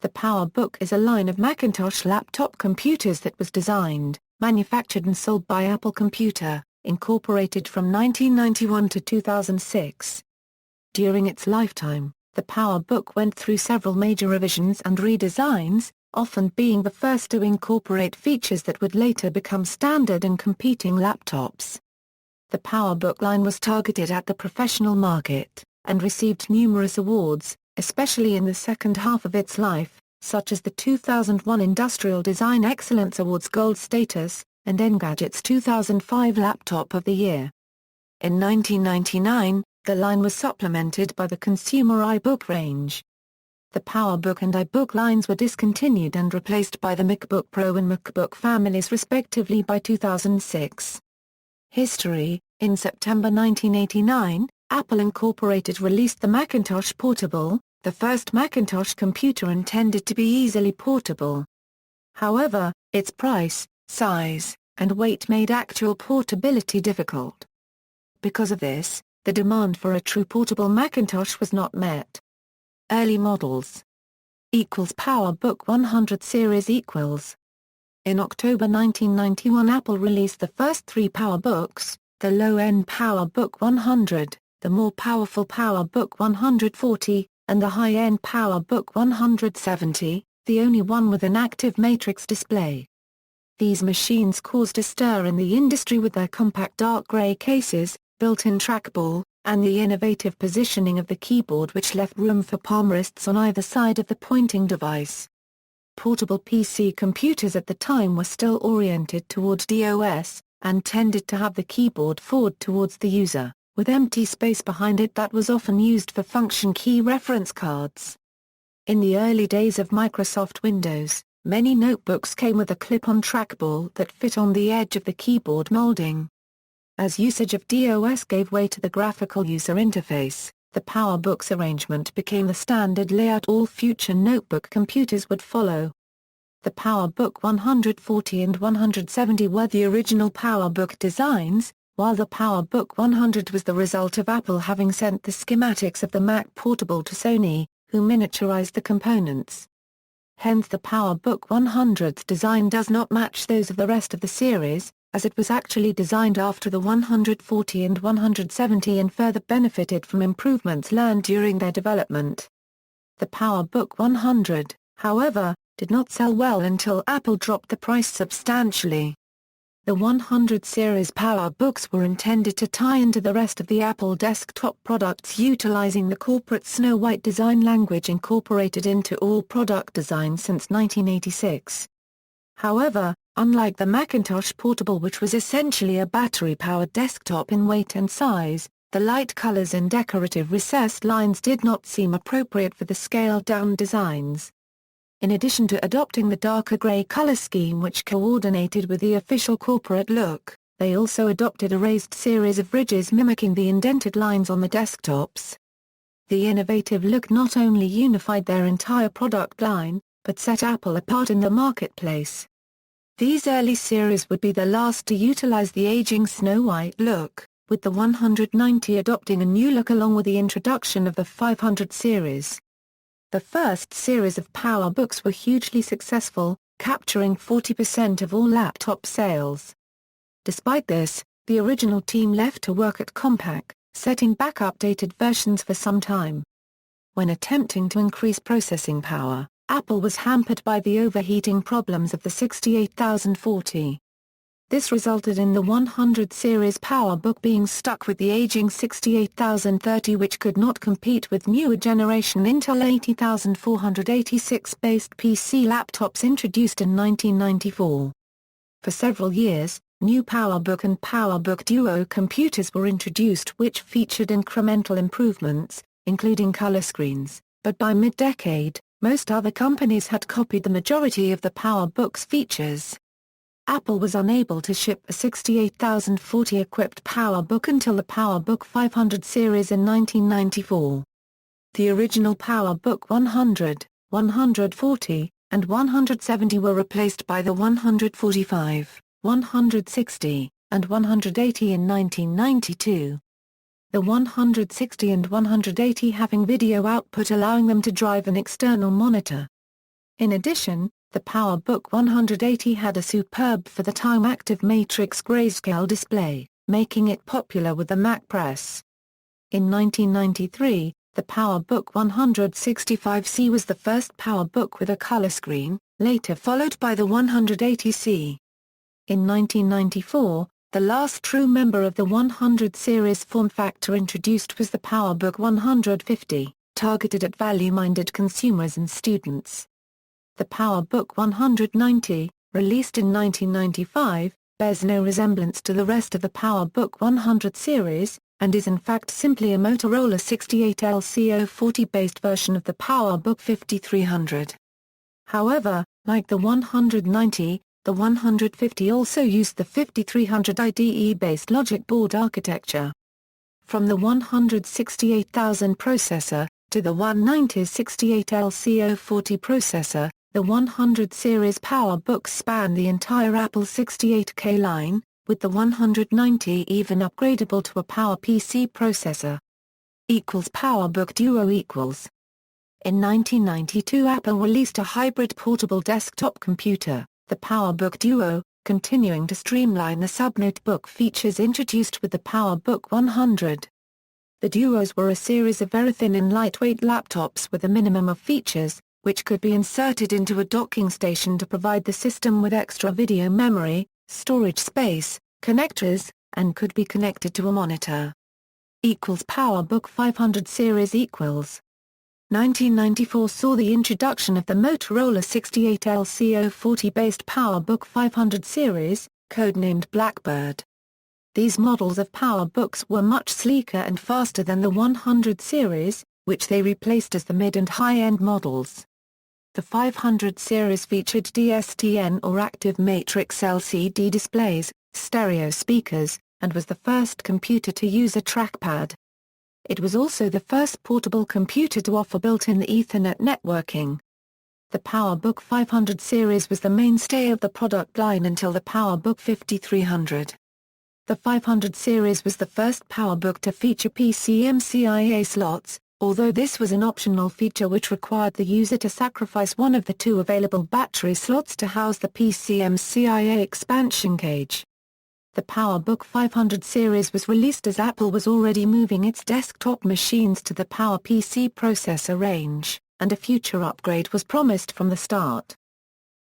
The PowerBook is a line of Macintosh laptop computers that was designed, manufactured and sold by Apple Computer, Incorporated from 1991 to 2006. During its lifetime, the PowerBook went through several major revisions and redesigns, often being the first to incorporate features that would later become standard in competing laptops. The PowerBook line was targeted at the professional market, and received numerous awards, especially in the second half of its life, such as the 2001 Industrial Design Excellence Awards Gold status, and Engadget's 2005 Laptop of the Year. In 1999, the line was supplemented by the consumer iBook range. The PowerBook and iBook lines were discontinued and replaced by the MacBook Pro and MacBook families respectively by 2006. History: in September 1989, Apple Incorporated released the Macintosh Portable, the first Macintosh computer intended to be easily portable. However, its price, size, and weight made actual portability difficult. Because of this, the demand for a true portable Macintosh was not met. Early models PowerBook 100 series In October 1991, Apple released the first three PowerBooks, the low-end PowerBook 100, the more powerful PowerBook 140, and the high-end PowerBook 170, the only one with an active matrix display. These machines caused a stir in the industry with their compact dark gray cases, built-in trackball, and the innovative positioning of the keyboard which left room for palm rests on either side of the pointing device. Portable PC computers at the time were still oriented toward DOS, and tended to have the keyboard forward towards the user, with empty space behind it that was often used for function key reference cards. In the early days of Microsoft Windows, many notebooks came with a clip-on trackball that fit on the edge of the keyboard molding. As usage of DOS gave way to the graphical user interface, the PowerBook's arrangement became the standard layout all future notebook computers would follow. The PowerBook 140 and 170 were the original PowerBook designs, while the PowerBook 100 was the result of Apple having sent the schematics of the Mac Portable to Sony, who miniaturized the components. Hence the PowerBook 100's design does not match those of the rest of the series, as it was actually designed after the 140 and 170 and further benefited from improvements learned during their development. The PowerBook 100, however, did not sell well until Apple dropped the price substantially. The 100 series PowerBooks were intended to tie into the rest of the Apple desktop products utilizing the corporate Snow White design language incorporated into all product designs since 1986. However, unlike the Macintosh Portable, which was essentially a battery-powered desktop in weight and size, the light colors and decorative recessed lines did not seem appropriate for the scaled-down designs. In addition to adopting the darker gray color scheme which coordinated with the official corporate look, they also adopted a raised series of ridges mimicking the indented lines on the desktops. The innovative look not only unified their entire product line, but set Apple apart in the marketplace. These early series would be the last to utilize the aging Snow White look, with the 190 adopting a new look along with the introduction of the 500 series. The first series of PowerBooks were hugely successful, capturing 40% of all laptop sales. Despite this, the original team left to work at Compaq, setting back updated versions for some time. When attempting to increase processing power, Apple was hampered by the overheating problems of the 68040. This resulted in the 100 series PowerBook being stuck with the aging 68030, which could not compete with newer generation Intel 80486-based PC laptops introduced in 1994. For several years, new PowerBook and PowerBook Duo computers were introduced which featured incremental improvements, including color screens, but by mid-decade, most other companies had copied the majority of the PowerBook's features. Apple was unable to ship a 68040 equipped PowerBook until the PowerBook 500 series in 1994. The original PowerBook 100, 140, and 170 were replaced by the 145, 160, and 180 in 1992. The 160 and 180 having video output allowing them to drive an external monitor. In addition, the PowerBook 180 had a superb for-the-time active matrix grayscale display, making it popular with the Mac press. In 1993, the PowerBook 165C was the first PowerBook with a color screen, later followed by the 180C. In 1994, the last true member of the 100 series form factor introduced was the PowerBook 150, targeted at value-minded consumers and students. The PowerBook 190, released in 1995, bears no resemblance to the rest of the PowerBook 100 series, and is in fact simply a Motorola 68LC040-based version of the PowerBook 5300. However, like the 190, the 150 also used the 5300 IDE-based logic board architecture. From the 168,000 processor, to the 190's 68LC040 processor, the 100 series PowerBooks span the entire Apple 68K line, with the 190 even upgradable to a PowerPC processor. PowerBook Duo equals. In 1992 Apple released a hybrid portable desktop computer, the PowerBook Duo, continuing to streamline the subnotebook features introduced with the PowerBook 100. The Duos were a series of very thin and lightweight laptops with a minimum of features, which could be inserted into a docking station to provide the system with extra video memory, storage space, connectors, and could be connected to a monitor. PowerBook 500 series equals. 1994 saw the introduction of the Motorola 68LC040-based PowerBook 500 series, codenamed Blackbird. These models of PowerBooks were much sleeker and faster than the 100 series, which they replaced as the mid and high-end models. The 500 series featured DSTN or active matrix LCD displays, stereo speakers, and was the first computer to use a trackpad. It was also the first portable computer to offer built-in Ethernet networking. The PowerBook 500 series was the mainstay of the product line until the PowerBook 5300. The 500 series was the first PowerBook to feature PCMCIA slots, although this was an optional feature which required the user to sacrifice one of the two available battery slots to house the PCMCIA expansion cage. The PowerBook 500 series was released as Apple was already moving its desktop machines to the PowerPC processor range, and a future upgrade was promised from the start.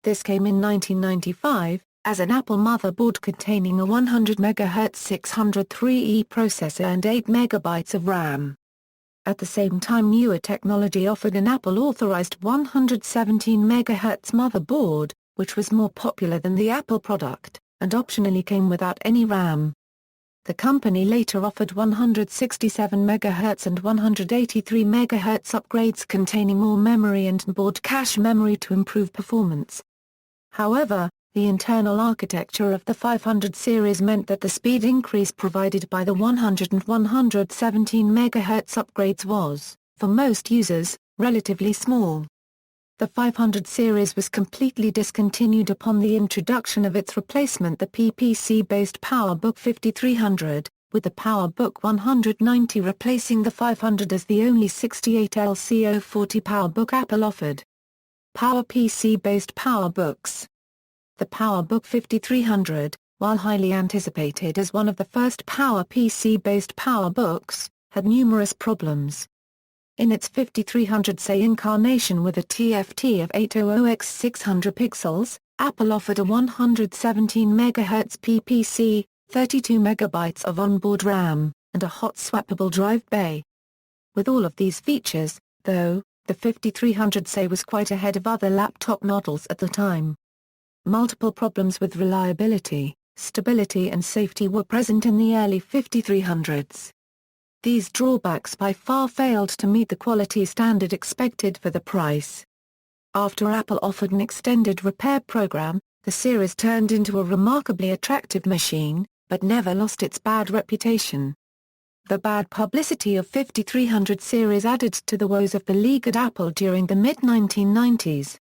This came in 1995, as an Apple motherboard containing a 100 MHz 603E processor and 8 MB of RAM. At the same time, newer technology offered an Apple-authorized 117 MHz motherboard, which was more popular than the Apple product, and optionally came without any RAM. The company later offered 167 MHz and 183 MHz upgrades containing more memory and board cache memory to improve performance. However, the internal architecture of the 500 series meant that the speed increase provided by the 100 and 117 MHz upgrades was, for most users, relatively small. The 500 series was completely discontinued upon the introduction of its replacement, the PPC-based PowerBook 5300, with the PowerBook 190 replacing the 500 as the only 68LC040 PowerBook Apple offered. PowerPC-based PowerBooks. The PowerBook 5300, while highly anticipated as one of the first PowerPC-based PowerBooks, had numerous problems. In its 5300C incarnation with a TFT of 800x 600 pixels, Apple offered a 117 MHz PPC, 32 MB of onboard RAM, and a hot swappable drive bay. With all of these features, though, the 5300C was quite ahead of other laptop models at the time. Multiple problems with reliability, stability and safety were present in the early 5300s. These drawbacks by far failed to meet the quality standard expected for the price. After Apple offered an extended repair program, the series turned into a remarkably attractive machine, but never lost its bad reputation. The bad publicity of 5300 series added to the woes of beleaguered Apple during the mid-1990s.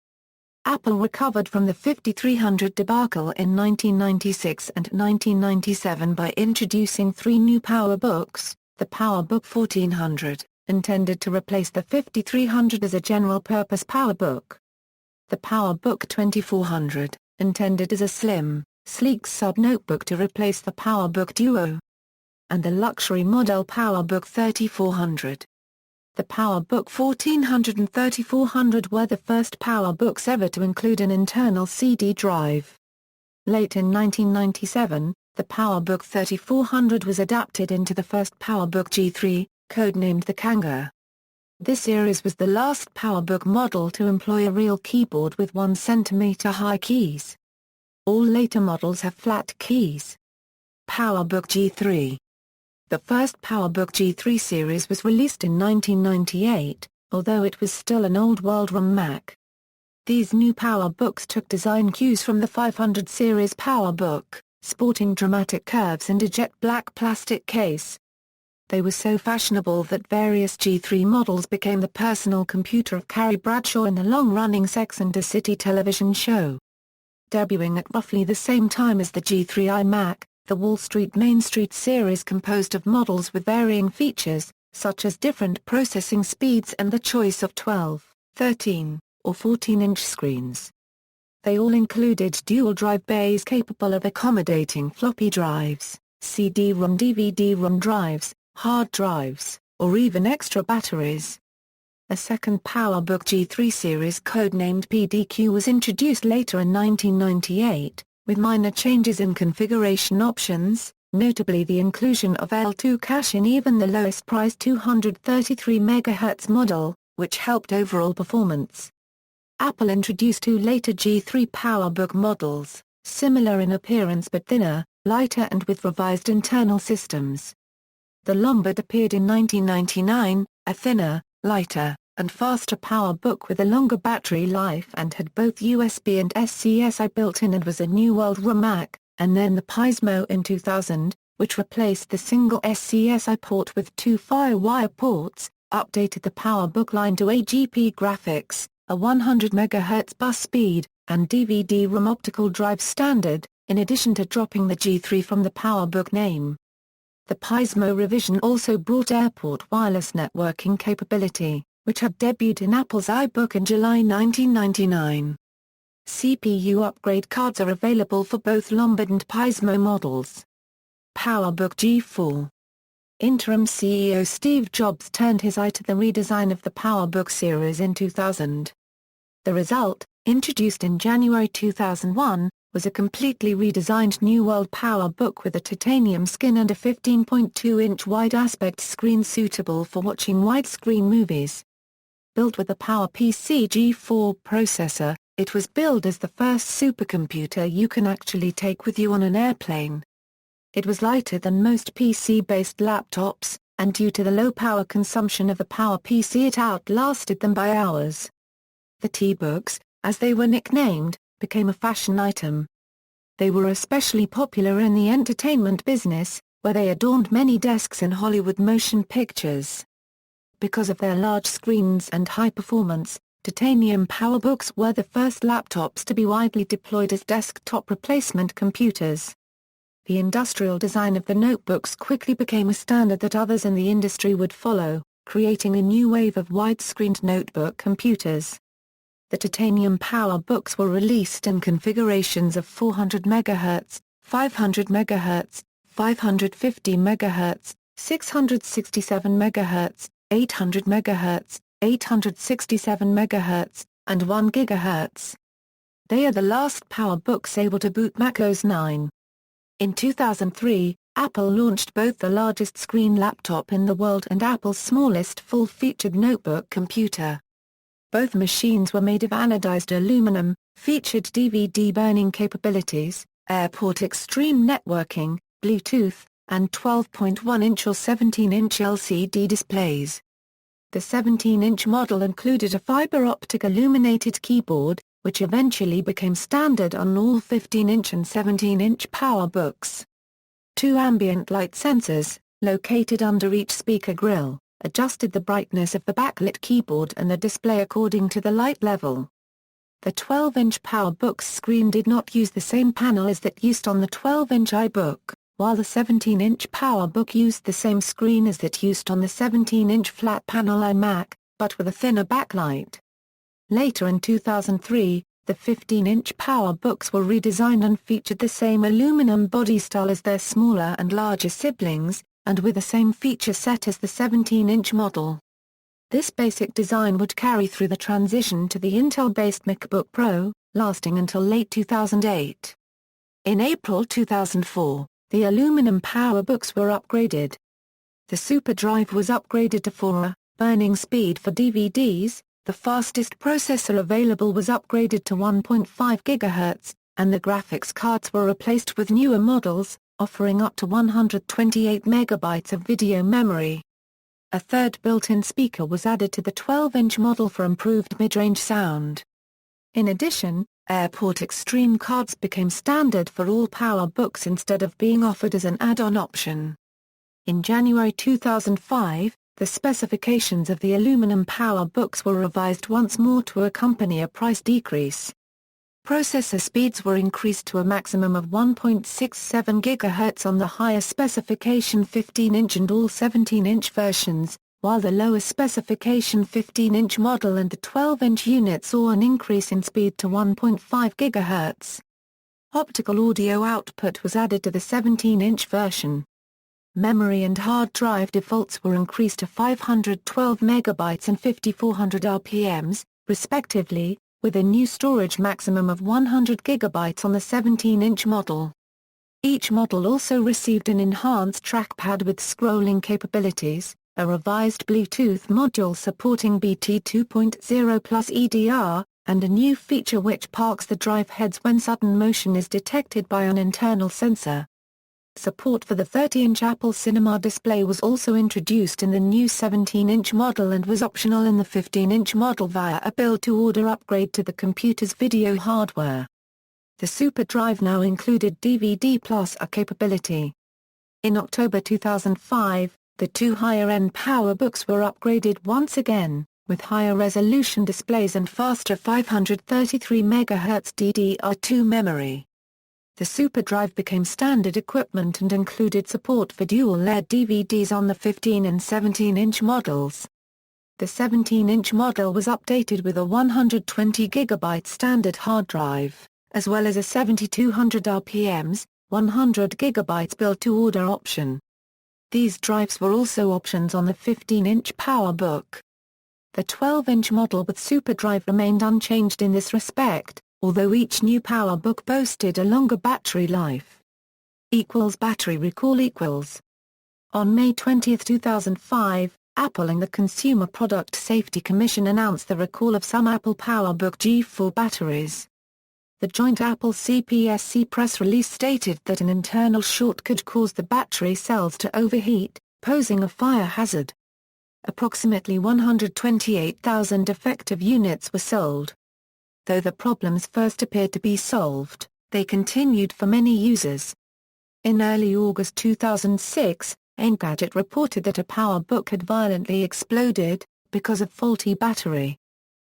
Apple recovered from the 5300 debacle in 1996 and 1997 by introducing three new PowerBooks. The PowerBook 1400, intended to replace the 5300 as a general-purpose PowerBook. The PowerBook 2400, intended as a slim, sleek sub-notebook to replace the PowerBook Duo. And the luxury model PowerBook 3400. The PowerBook 1400 and 3400 were the first PowerBooks ever to include an internal CD drive. Late in 1997, the PowerBook 3400 was adapted into the first PowerBook G3, codenamed the Kanga. This series was the last PowerBook model to employ a real keyboard with 1 cm high keys. All later models have flat keys. PowerBook G3. The first PowerBook G3 series was released in 1998, although it was still an old world-ROM Mac. These new PowerBooks took design cues from the 500 series PowerBook, sporting dramatic curves and a jet black plastic case. They were so fashionable that various G3 models became the personal computer of Carrie Bradshaw in the long-running Sex and the City television show. Debuting at roughly the same time as the G3 iMac, the Wall Street Main Street series composed of models with varying features, such as different processing speeds and the choice of 12, 13, or 14-inch screens. They all included dual-drive bays capable of accommodating floppy drives, CD-ROM DVD-ROM drives, hard drives, or even extra batteries. A second PowerBook G3 series codenamed PDQ was introduced later in 1998, with minor changes in configuration options, notably the inclusion of L2 cache in even the lowest-priced 233 MHz model, which helped overall performance. Apple introduced 2 later G3 PowerBook models, similar in appearance but thinner, lighter and with revised internal systems. The Lombard appeared in 1999, a thinner, lighter, and faster PowerBook with a longer battery life and had both USB and SCSI built in and was a New World ROM Mac, and then the Pismo in 2000, which replaced the single SCSI port with 2 FireWire ports, updated the PowerBook line to AGP graphics, a 100 MHz bus speed, and DVD-ROM optical drive standard, in addition to dropping the G3 from the PowerBook name. The Pismo revision also brought airport wireless networking capability, which had debuted in Apple's iBook in July 1999. CPU upgrade cards are available for both Lombard and Pismo models. PowerBook G4. Interim CEO Steve Jobs turned his eye to the redesign of the PowerBook series in 2000. The result, introduced in January 2001, was a completely redesigned New World PowerBook with a titanium skin and a 15.2-inch wide aspect screen suitable for watching widescreen movies. Built with the PowerPC G4 processor, it was billed as the first supercomputer you can actually take with you on an airplane. It was lighter than most PC-based laptops, and due to the low power consumption of the PowerPC it outlasted them by hours. The T-Books, as they were nicknamed, became a fashion item. They were especially popular in the entertainment business, where they adorned many desks in Hollywood motion pictures. Because of their large screens and high performance, titanium PowerBooks were the first laptops to be widely deployed as desktop replacement computers. The industrial design of the notebooks quickly became a standard that others in the industry would follow, creating a new wave of widescreened notebook computers. The titanium PowerBooks were released in configurations of 400 MHz, 500 MHz, 550 MHz, 667 MHz, 800 MHz, 867 MHz, and 1 GHz. They are the last PowerBooks able to boot Mac OS 9. In 2003, Apple launched both the largest screen laptop in the world and Apple's smallest full-featured notebook computer. Both machines were made of anodized aluminum, featured DVD burning capabilities, airport extreme networking, Bluetooth, and 12.1-inch or 17-inch LCD displays. The 17-inch model included a fiber optic illuminated keyboard, which eventually became standard on all 15-inch and 17-inch PowerBooks. 2 ambient light sensors, located under each speaker grille, adjusted the brightness of the backlit keyboard and the display according to the light level. The 12-inch PowerBook's screen did not use the same panel as that used on the 12-inch iBook, while the 17-inch PowerBook used the same screen as that used on the 17-inch flat-panel iMac, but with a thinner backlight. Later in 2003, the 15-inch PowerBooks were redesigned and featured the same aluminum body style as their smaller and larger siblings, and with the same feature set as the 17-inch model. This basic design would carry through the transition to the Intel-based MacBook Pro, lasting until late 2008. In April 2004, the aluminum PowerBooks were upgraded. The SuperDrive was upgraded to 4 burning speed for DVDs, the fastest processor available was upgraded to 1.5 GHz, and the graphics cards were replaced with newer models, offering up to 128 MB of video memory. A third built-in speaker was added to the 12-inch model for improved mid-range sound. In addition, Airport Extreme cards became standard for all PowerBooks instead of being offered as an add-on option. In January 2005, the specifications of the aluminum PowerBooks were revised once more to accompany a price decrease. Processor speeds were increased to a maximum of 1.67 GHz on the higher specification 15-inch and all 17-inch versions, while the lower specification 15-inch model and the 12-inch unit saw an increase in speed to 1.5 GHz. Optical audio output was added to the 17-inch version. Memory and hard drive defaults were increased to 512 MB and 5400 RPMs, respectively, with a new storage maximum of 100 GB on the 17-inch model. Each model also received an enhanced trackpad with scrolling capabilities, a revised Bluetooth module supporting BT 2.0 plus EDR, and a new feature which parks the drive heads when sudden motion is detected by an internal sensor. Support for the 30-inch Apple Cinema display was also introduced in the new 17-inch model and was optional in the 15-inch model via a build-to-order upgrade to the computer's video hardware. The SuperDrive now included DVD Plus a capability. In October 2005, the two higher-end PowerBooks were upgraded once again, with higher resolution displays and faster 533 MHz DDR2 memory. The SuperDrive became standard equipment and included support for dual-layer DVDs on the 15 and 17-inch models. The 17-inch model was updated with a 120 GB standard hard drive, as well as a 7200 RPMs, 100 GB build-to-order option. These drives were also options on the 15-inch PowerBook. The 12-inch model with SuperDrive remained unchanged in this respect, although each new PowerBook boasted a longer battery life. Battery recall equals. On May 20, 2005, Apple and the Consumer Product Safety Commission announced the recall of some Apple PowerBook G4 batteries. The joint Apple CPSC press release stated that an internal short could cause the battery cells to overheat, posing a fire hazard. Approximately 128,000 defective units were sold. Though the problems first appeared to be solved, they continued for many users. In early August 2006, Engadget reported that a PowerBook had violently exploded, because of faulty battery.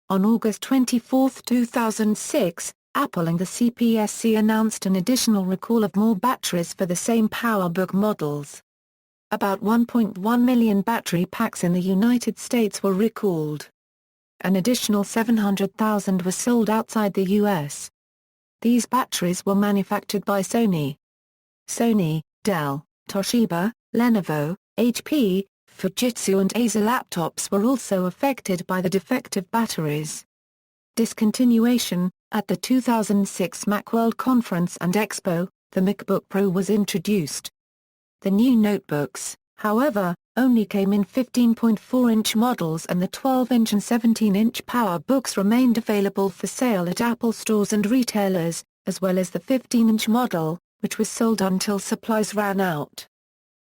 On August 24, 2006, Apple and the CPSC announced an additional recall of more batteries for the same PowerBook models. About 1.1 million battery packs in the United States were recalled. An additional 700,000 were sold outside the U.S. These batteries were manufactured by Sony, Dell, Toshiba, Lenovo, HP, Fujitsu and Acer laptops were also affected by the defective batteries. Discontinuation. At the 2006 Macworld Conference and Expo, the MacBook Pro was introduced. The new notebooks, however, only came in 15.4-inch models and the 12-inch and 17-inch PowerBooks remained available for sale at Apple stores and retailers, as well as the 15-inch model, which was sold until supplies ran out.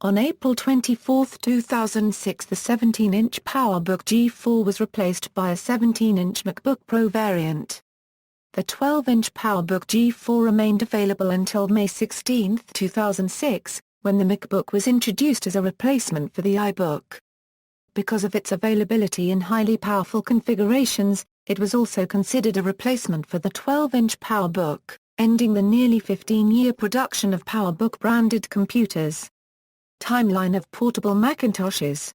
On April 24, 2006 the 17-inch PowerBook G4 was replaced by a 17-inch MacBook Pro variant. The 12-inch PowerBook G4 remained available until May 16, 2006, when the MacBook was introduced as a replacement for the iBook. Because of its availability in highly powerful configurations, it was also considered a replacement for the 12-inch PowerBook, ending the nearly 15-year production of PowerBook-branded computers. Timeline of portable Macintoshes.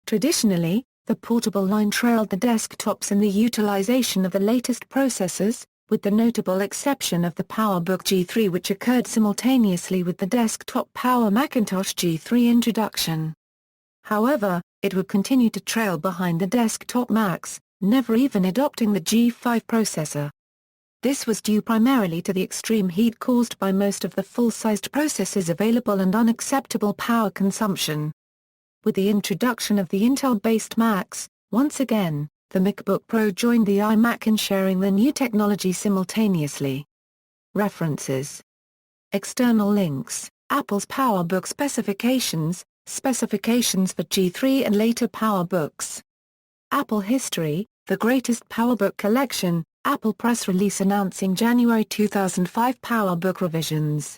Traditionally, The portable line trailed the desktops in the utilization of the latest processors, with the notable exception of the PowerBook G3, which occurred simultaneously with the desktop Power Macintosh G3 introduction. However, it would continue to trail behind the desktop Macs, never even adopting the G5 processor. This was due primarily to the extreme heat caused by most of the full-sized processors available and unacceptable power consumption. With the introduction of the Intel-based Macs, once again, the MacBook Pro joined the iMac in sharing the new technology simultaneously. References. External links: Apple's PowerBook specifications, specifications for G3 and later PowerBooks. Apple History, The Greatest PowerBook Collection, Apple press release announcing January 2005 PowerBook revisions.